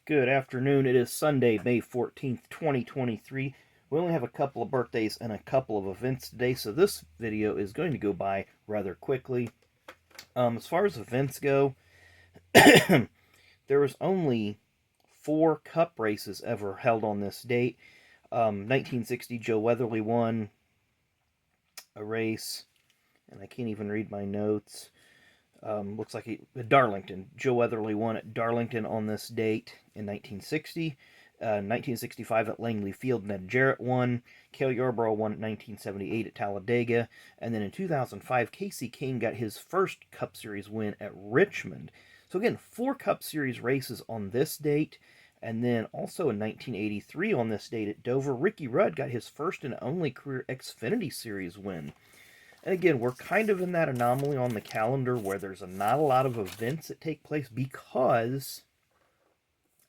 Good afternoon. It is Sunday, May 14th, 2023. We only have a couple of birthdays and a couple of events today, so this video is going to go by rather quickly. As far as events go, there was only 4 cup races ever held on this date. 1960, Joe Weatherly won a race, and I can't even read my notes. Looks like Darlington. Joe Weatherly won at Darlington on this date in 1960. 1965 at Langley Field, Ned Jarrett won. Cale Yarborough won at 1978 at Talladega. And then in 2005, Casey King got his first Cup Series win at Richmond. So again, 4 Cup Series races on this date. And then also in 1983 on this date at Dover, Ricky Rudd got his first and only career Xfinity Series win. And again, we're kind of in that anomaly on the calendar where there's not a lot of events that take place because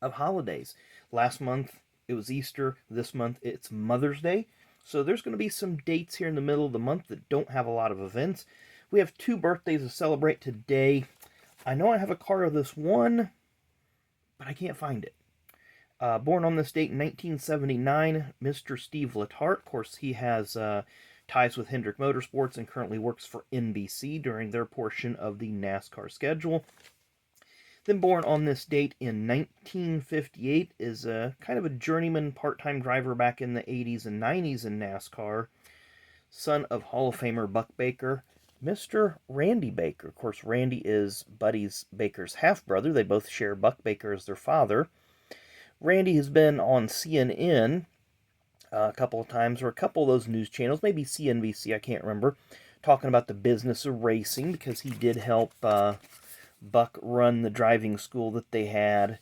of holidays. Last month, it was Easter. This month, it's Mother's Day. So there's going to be some dates here in the middle of the month that don't have a lot of events. We have 2 birthdays to celebrate today. I know I have a card of this one, but I can't find it. Born on this date in 1979, Mr. Steve Letarte. Of course, he has ties with Hendrick Motorsports and currently works for NBC during their portion of the NASCAR schedule. Then born on this date in 1958 is kind of a journeyman part-time driver back in the 80s and 90s in NASCAR. Son of Hall of Famer Buck Baker, Mr. Randy Baker. Of course, Randy is Buddy Baker's half-brother. They both share Buck Baker as their father. Randy has been on CNN a couple of times, or a couple of those news channels, maybe CNBC, I can't remember, talking about the business of racing because he did help Buck run the driving school that they had.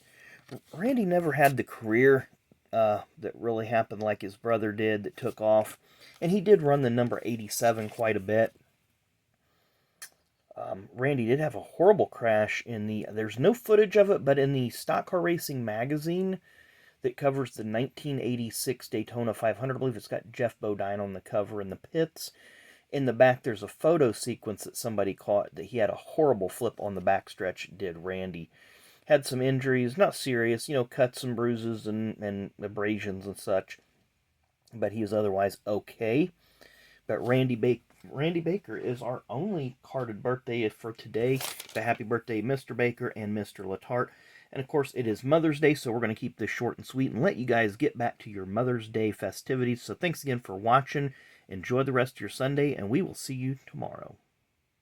Randy never had the career that really happened like his brother did that took off, and he did run the number 87 quite a bit. Randy did have a horrible crash there's no footage of it, but in the Stock Car Racing magazine that covers the 1986 Daytona 500. I believe it's got Jeff Bodine on the cover in the pits. In the back, there's a photo sequence that somebody caught that he had a horrible flip on the backstretch, did Randy. Had some injuries, not serious, cuts and bruises and abrasions and such. But he was otherwise okay. But Randy Baker is our only carded birthday for today. So happy birthday, Mr. Baker and Mr. Letarte. And of course, it is Mother's Day, so we're going to keep this short and sweet and let you guys get back to your Mother's Day festivities. So thanks again for watching. Enjoy the rest of your Sunday, and we will see you tomorrow.